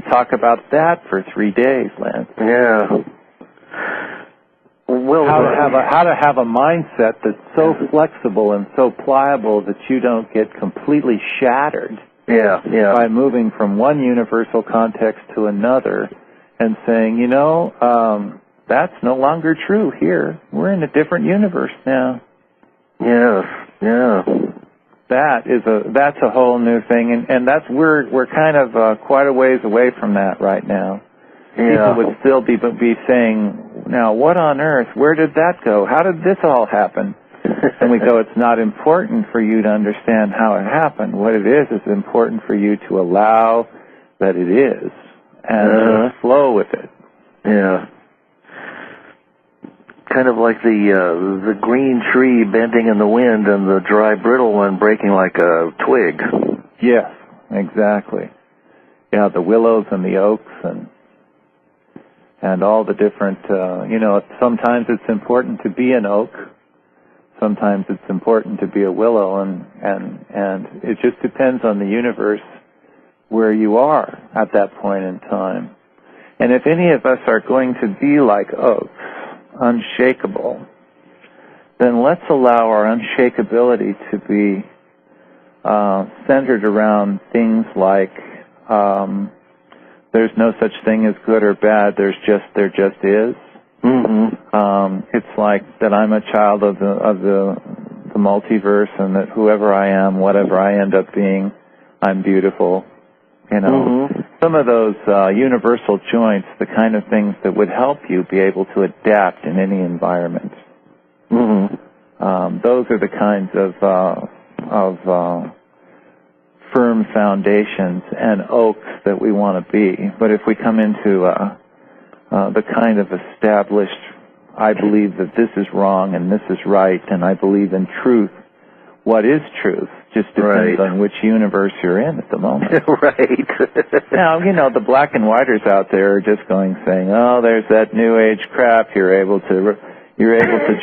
talk about that for 3 days, Lance. Yeah. Well, how to have a mindset that's so flexible and so pliable that you don't get completely shattered. Yeah. By moving from one universal context to another and saying, that's no longer true here. We're in a different universe now. Yes. Yeah. That's a whole new thing, and that's we're kind of quite a ways away from that right now. Yeah. People would still be saying, now what on earth? Where did that go? How did this all happen? And we go, it's not important for you to understand how it happened. What it is important for you to allow that it is and flow with it. Yeah. Kind of like the green tree bending in the wind and the dry, brittle one breaking like a twig. Yes, exactly. Yeah, the willows and the oaks and all the different, sometimes it's important to be an oak. Sometimes it's important to be a willow, and it just depends on the universe where you are at that point in time. And if any of us are going to be like oaks, unshakable, then let's allow our unshakability to be centered around things like there's no such thing as good or bad, there just is. Mm-hmm. It's like that I'm a child of the multiverse, and that whoever I am, whatever I end up being, I'm beautiful. Mm-hmm. Some of those universal joints, the kind of things that would help you be able to adapt in any environment. Mm-hmm. Those are the kinds of firm foundations and oaks that we want to be. But if we come into the kind of established, I believe that this is wrong and this is right, and I believe in truth. What is truth just depends on which universe you're in at the moment. Right. Now, the black and whiters out there are just saying, oh, there's that new age crap. You're able to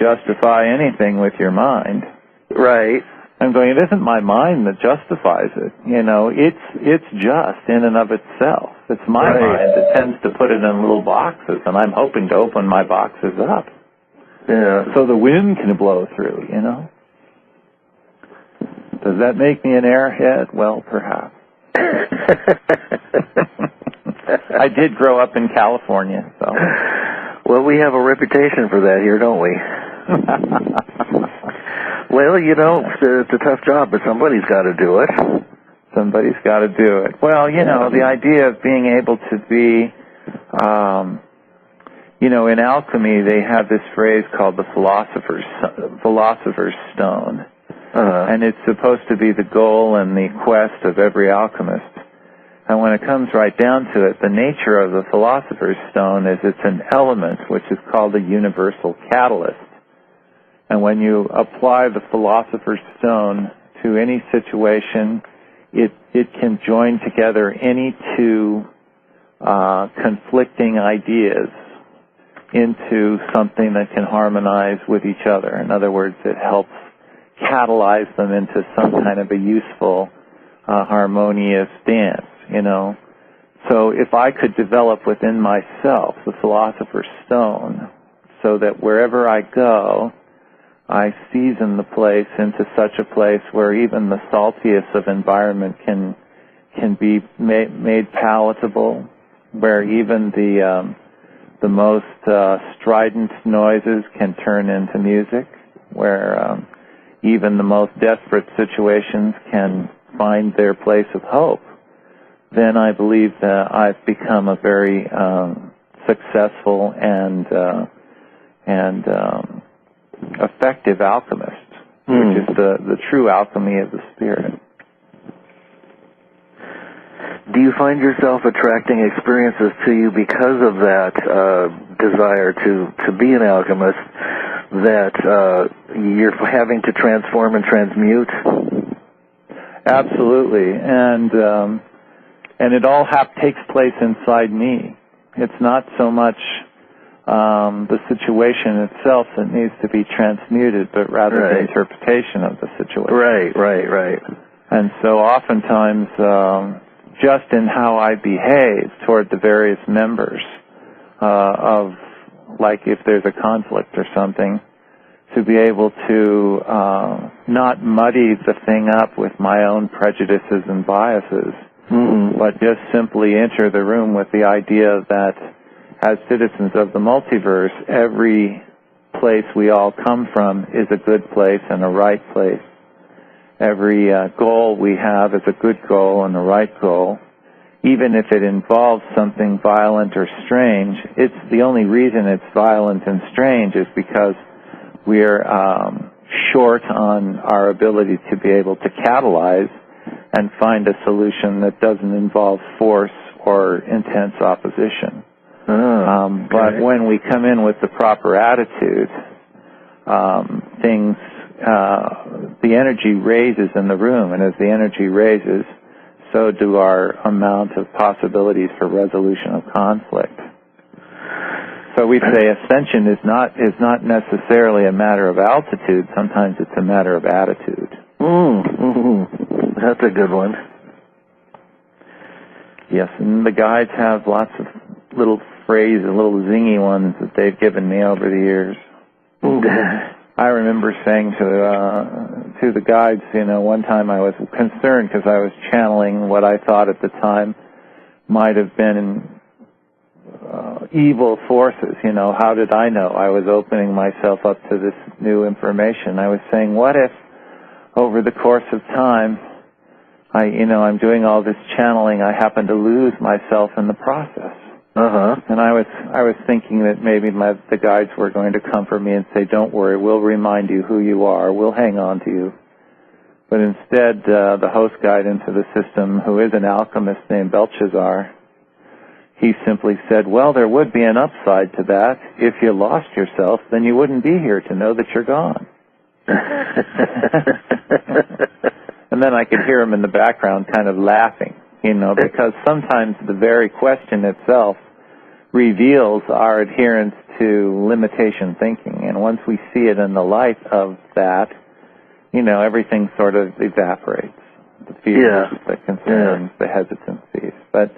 justify anything with your mind. Right. I'm going, it isn't my mind that justifies it. It's just in and of itself. It's my mind that tends to put it in little boxes, and I'm hoping to open my boxes up. Yeah. So the wind can blow through, Does that make me an airhead? Well, perhaps. I did grow up in California, so. Well, we have a reputation for that here, don't we? Well, it's a tough job, but somebody's got to do it. Somebody's got to do it. Well, the idea of being able to be, in alchemy, they have this phrase called the philosopher's stone. And it's supposed to be the goal and the quest of every alchemist. And when it comes right down to it, the nature of the philosopher's stone is it's an element which is called a universal catalyst. And when you apply the philosopher's stone to any situation, it can join together any two conflicting ideas into something that can harmonize with each other. In other words, it helps catalyze them into some kind of a useful, harmonious dance, So if I could develop within myself the philosopher's stone so that wherever I go, I season the place into such a place where even the saltiest of environment can be made palatable, where even the most strident noises can turn into music, where even the most desperate situations can find their place of hope, then I believe that I've become a very successful and effective alchemist, which is the true alchemy of the spirit. Do you find yourself attracting experiences to you because of that desire to be an alchemist, that you're having to transform and transmute? Absolutely, and it all takes place inside me. It's not so much the situation itself that needs to be transmuted, but rather the interpretation of the situation. Right. And so oftentimes, just in how I behave toward the various members of, like if there's a conflict or something, to be able to not muddy the thing up with my own prejudices and biases, but just simply enter the room with the idea that as citizens of the multiverse, every place we all come from is a good place and a right place. Every goal we have is a good goal and a right goal. Even if it involves something violent or strange, it's the only reason it's violent and strange is because we're short on our ability to be able to catalyze and find a solution that doesn't involve force or intense opposition. Okay. But when we come in with the proper attitude, the energy raises in the room, and as the energy raises, so do our amount of possibilities for resolution of conflict. So we'd say ascension is not necessarily a matter of altitude. Sometimes it's a matter of attitude. That's a good one. Yes, and the guides have lots of little phrases, little zingy ones that they've given me over the years. I remember saying to the guides, one time I was concerned because I was channeling what I thought at the time might have been evil forces. How did I know? I was opening myself up to this new information. I was saying, what if over the course of time, I'm doing all this channeling, I happen to lose myself in the process? And I was thinking that maybe the guides were going to comfort me and say, don't worry, we'll remind you who you are, we'll hang on to you. But instead, the host guide into the system, who is an alchemist named Belshazzar, he simply said, well, there would be an upside to that. If you lost yourself, then you wouldn't be here to know that you're gone. And then I could hear him in the background kind of laughing, because sometimes the very question itself reveals our adherence to limitation thinking. And once we see it in the light of that, everything sort of evaporates. The fears, the concerns, the hesitancies. But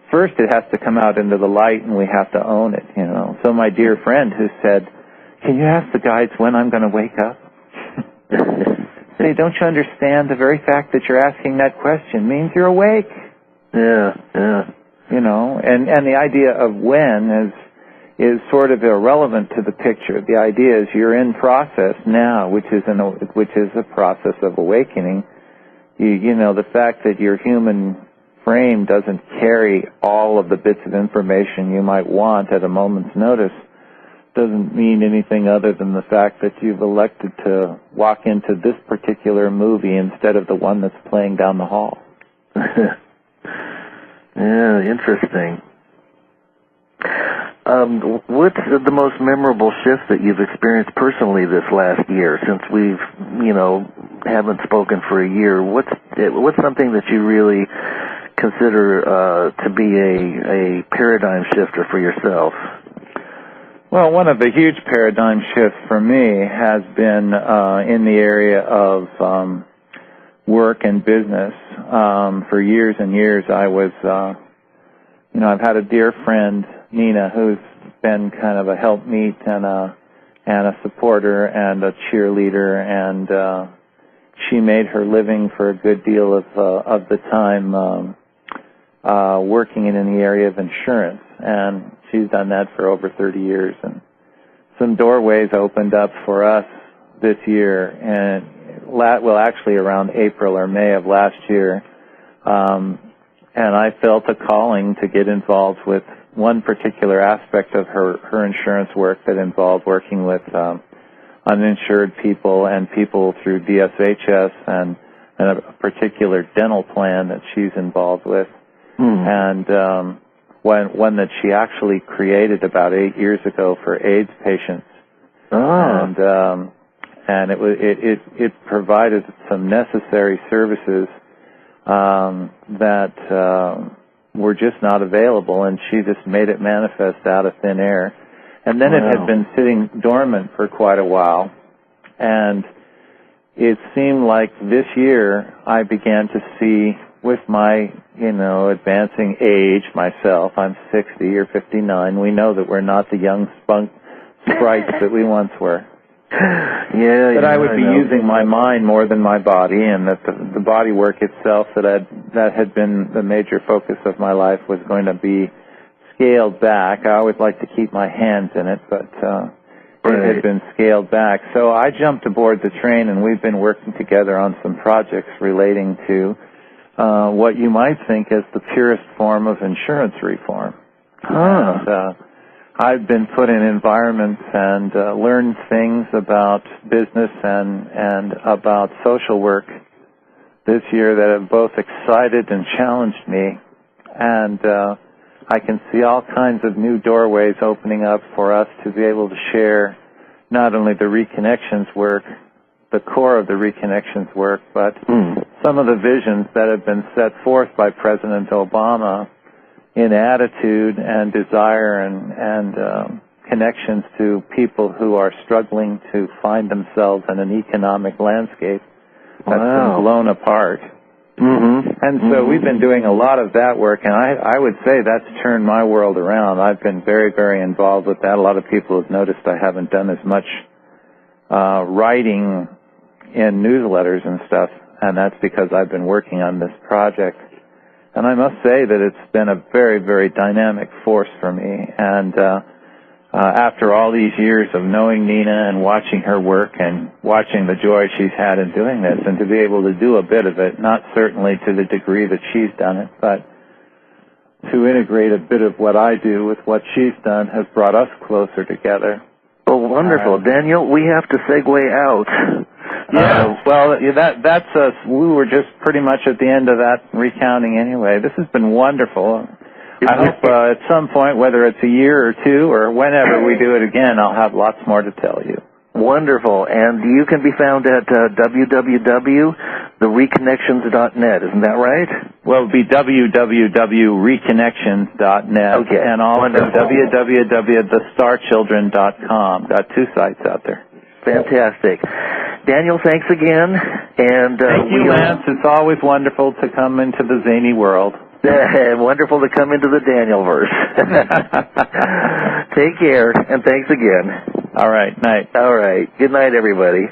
first it has to come out into the light, and we have to own it, So my dear friend who said, can you ask the guides when I'm going to wake up? Say, don't you understand the very fact that you're asking that question means you're awake? Yeah. And the idea of when is sort of irrelevant to the picture. The idea is you're in process now, which is a process of awakening. The fact that your human frame doesn't carry all of the bits of information you might want at a moment's notice doesn't mean anything other than the fact that you've elected to walk into this particular movie instead of the one that's playing down the hall. Yeah, interesting. What's the most memorable shift that you've experienced personally this last year, since we've, haven't spoken for a year? What's something that you really consider to be a paradigm shifter for yourself? Well, one of the huge paradigm shifts for me has been in the area of work and business. For years and years, I was, I've had a dear friend, Nina, who's been kind of a helpmeet and a supporter and a cheerleader, and she made her living for a good deal of the time working in the area of insurance, and she's done that for over 30 years, and some doorways opened up for us this year, and actually around April or May of last year, and I felt a calling to get involved with one particular aspect of her insurance work that involved working with uninsured people and people through DSHS and a particular dental plan that she's involved with. And one that she actually created about 8 years ago for AIDS patients. And it provided some necessary services that were just not available, and she just made it manifest out of thin air. And then it had been sitting dormant for quite a while, and it seemed like this year I began to see with my, advancing age myself, I'm 60 or 59, we know that we're not the young spunk sprites that we once were. That I would be using my mind more than my body, and that the body work itself that had been the major focus of my life was going to be scaled back. I always like to keep my hands in it, but it had been scaled back. So I jumped aboard the train, and we've been working together on some projects relating to what you might think is the purest form of insurance reform. And, I've been put in environments and learned things about business and about social work this year that have both excited and challenged me. And I can see all kinds of new doorways opening up for us to be able to share not only the Reconnections work, the core of the Reconnections work, but some of the visions that have been set forth by President Obama in attitude and desire and connections to people who are struggling to find themselves in an economic landscape that's been blown apart. And so we've been doing a lot of that work, and I would say that's turned my world around. I've been very, very involved with that. A lot of people have noticed I haven't done as much writing in newsletters and stuff, and that's because I've been working on this project. And I must say that it's been a very, very dynamic force for me. And after all these years of knowing Nina and watching her work and watching the joy she's had in doing this, and to be able to do a bit of it, not certainly to the degree that she's done it, but to integrate a bit of what I do with what she's done has brought us closer together. Oh, wonderful. Daniel, we have to segue out. That's us. We were just pretty much at the end of that recounting anyway. This has been wonderful. I hope at some point, whether it's a year or two or whenever we do it again, I'll have lots more to tell you. Wonderful. And you can be found at www.thereconnections.net. Isn't that right? Well, it would be www.reconnections.net. Okay. And also www.thestarchildren.com. Got two sites out there. Fantastic. Daniel, thanks again. And thank you, Lance. It's always wonderful to come into the zany world. Wonderful to come into the Danielverse. Take care, and thanks again. All right. Night. All right. Good night, everybody.